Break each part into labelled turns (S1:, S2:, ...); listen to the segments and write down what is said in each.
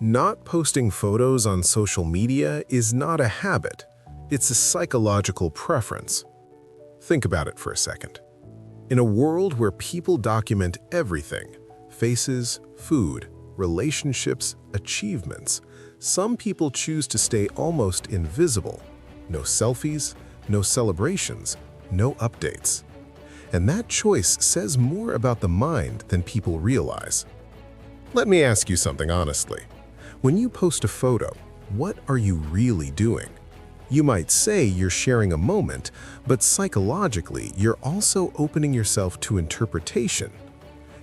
S1: Not posting photos on social media is not a habit, it's a psychological preference. Think about it for a second. In a world where people document everything, faces, food, relationships, achievements, some people choose to stay almost invisible. No selfies, no celebrations, no updates. And that choice says more about the mind than people realize. Let me ask you something honestly. When you post a photo, what are you really doing? You might say you're sharing a moment, but psychologically, you're also opening yourself to interpretation.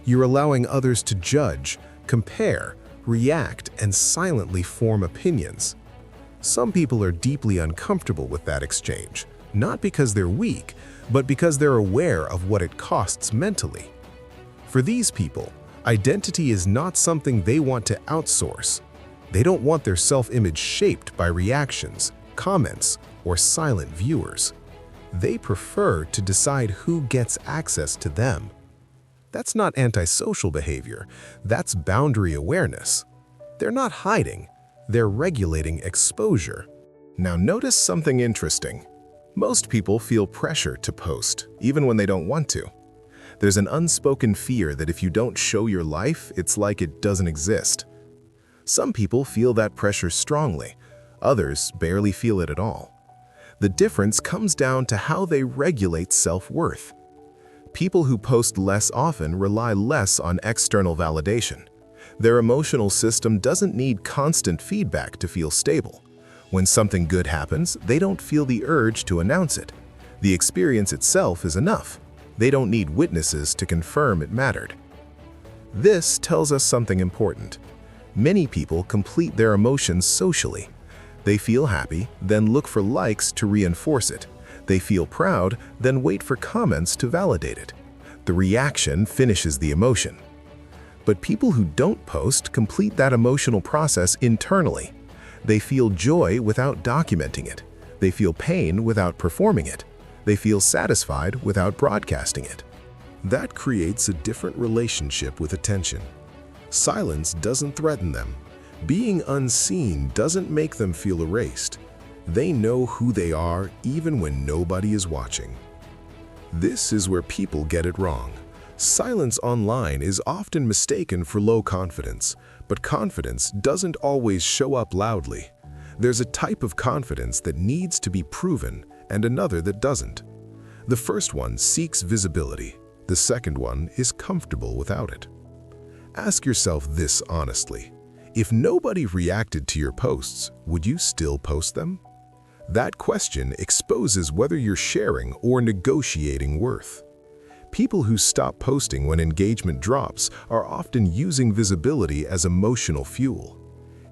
S1: You're allowing others to judge, compare, react, and silently form opinions. Some people are deeply uncomfortable with that exchange, not because they're weak, but because they're aware of what it costs mentally. For these people, identity is not something they want to outsource. They don't want their self-image shaped by reactions, comments, or silent viewers. They prefer to decide who gets access to them. That's not antisocial behavior, that's boundary awareness. They're not hiding, they're regulating exposure. Now notice something interesting. Most people feel pressure to post, even when they don't want to. There's an unspoken fear that if you don't show your life, it's like it doesn't exist. Some people feel that pressure strongly, others barely feel it at all. The difference comes down to how they regulate self-worth. People who post less often rely less on external validation. Their emotional system doesn't need constant feedback to feel stable. When something good happens, they don't feel the urge to announce it. The experience itself is enough. They don't need witnesses to confirm it mattered. This tells us something important. Many people complete their emotions socially. They feel happy, then look for likes to reinforce it. They feel proud, then wait for comments to validate it. The reaction finishes the emotion. But people who don't post complete that emotional process internally. They feel joy without documenting it. They feel pain without performing it. They feel satisfied without broadcasting it. That creates a different relationship with attention. Silence doesn't threaten them. Being unseen doesn't make them feel erased. They know who they are even when nobody is watching. This is where people get it wrong. Silence online is often mistaken for low confidence, but confidence doesn't always show up loudly. There's a type of confidence that needs to be proven and another that doesn't. The first one seeks visibility. The second one is comfortable without it. Ask yourself this honestly. If nobody reacted to your posts, would you still post them? That question exposes whether you're sharing or negotiating worth. People who stop posting when engagement drops are often using visibility as emotional fuel.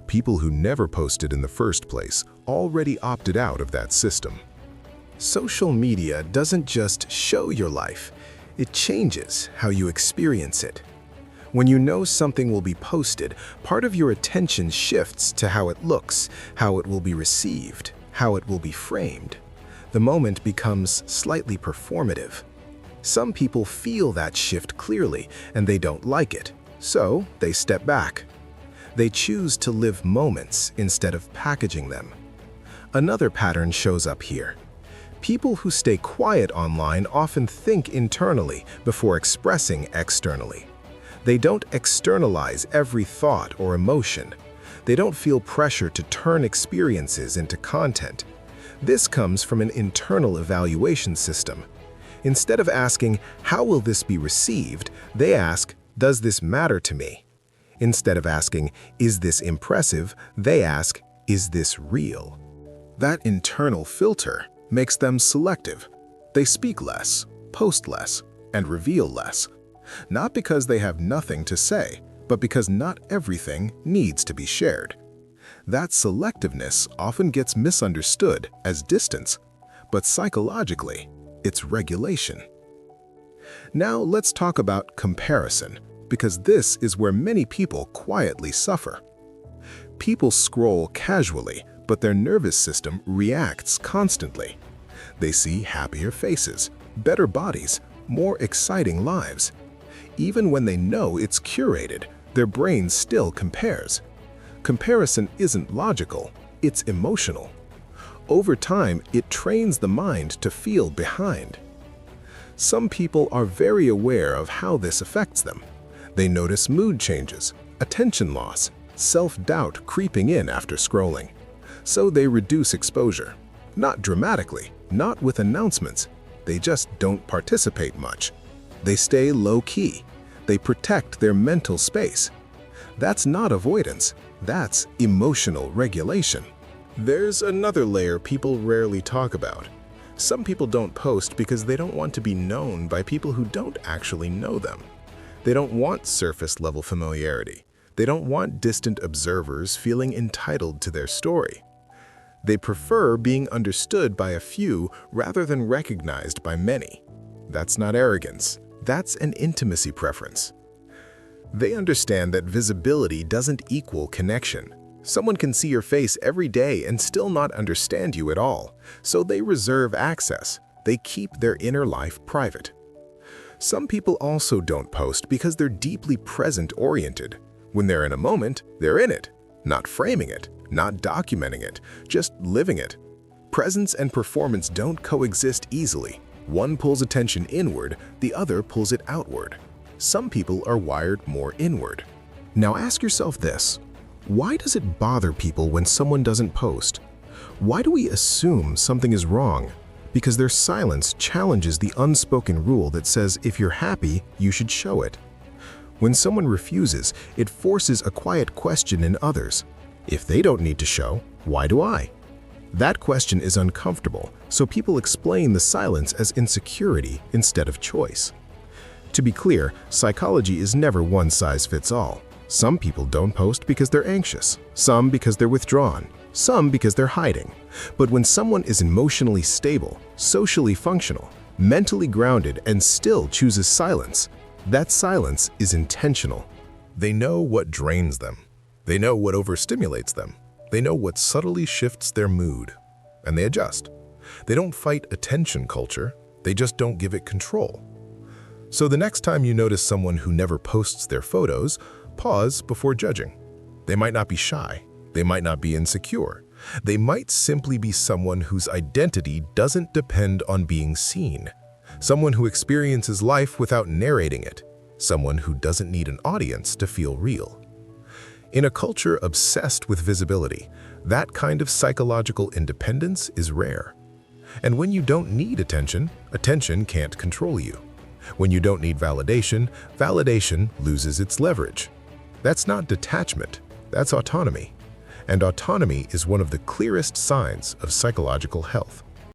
S1: People who never posted in the first place already opted out of that system. Social media doesn't just show your life, it changes how you experience it. When you know something will be posted, part of your attention shifts to how it looks, how it will be received, how it will be framed. The moment becomes slightly performative. Some people feel that shift clearly and they don't like it, so they step back. They choose to live moments instead of packaging them. Another pattern shows up here. People who stay quiet online often think internally before expressing externally. They don't externalize every thought or emotion. They don't feel pressure to turn experiences into content. This comes from an internal evaluation system. Instead of asking, "How will this be received?" they ask, "Does this matter to me?" Instead of asking, "Is this impressive?" they ask, "Is this real?" That internal filter makes them selective. They speak less, post less, and reveal less. Not because they have nothing to say, but because not everything needs to be shared. That selectiveness often gets misunderstood as distance, but psychologically, it's regulation. Now let's talk about comparison, because this is where many people quietly suffer. People scroll casually, but their nervous system reacts constantly. They see happier faces, better bodies, more exciting lives. Even when they know it's curated, their brain still compares. Comparison isn't logical, it's emotional. Over time, it trains the mind to feel behind. Some people are very aware of how this affects them. They notice mood changes, attention loss, self-doubt creeping in after scrolling. So they reduce exposure. Not dramatically, not with announcements. They just don't participate much. They stay low-key. They protect their mental space. That's not avoidance, that's emotional regulation. There's another layer people rarely talk about. Some people don't post because they don't want to be known by people who don't actually know them. They don't want surface-level familiarity. They don't want distant observers feeling entitled to their story. They prefer being understood by a few rather than recognized by many. That's not arrogance. That's an intimacy preference. They understand that visibility doesn't equal connection. Someone can see your face every day and still not understand you at all, so they reserve access. They keep their inner life private. Some people also don't post because they're deeply present-oriented. When they're in a moment, they're in it, not framing it, not documenting it, just living it. Presence and performance don't coexist easily. One pulls attention inward, the other pulls it outward. Some people are wired more inward. Now ask yourself this. Why does it bother people when someone doesn't post? Why do we assume something is wrong? Because their silence challenges the unspoken rule that says if you're happy, you should show it. When someone refuses, it forces a quiet question in others. If they don't need to show, why do I? That question is uncomfortable, so people explain the silence as insecurity instead of choice. To be clear, psychology is never one size fits all. Some people don't post because they're anxious, some because they're withdrawn, some because they're hiding. But when someone is emotionally stable, socially functional, mentally grounded, and still chooses silence, that silence is intentional. They know what drains them. They know what overstimulates them. They know what subtly shifts their mood, and they adjust. They don't fight attention culture, they just don't give it control. So the next time you notice someone who never posts their photos, pause before judging. They might not be shy. They might not be insecure. They might simply be someone whose identity doesn't depend on being seen. Someone who experiences life without narrating it. Someone who doesn't need an audience to feel real. In a culture obsessed with visibility, that kind of psychological independence is rare. And when you don't need attention, attention can't control you. When you don't need validation, validation loses its leverage. That's not detachment, that's autonomy. And autonomy is one of the clearest signs of psychological health.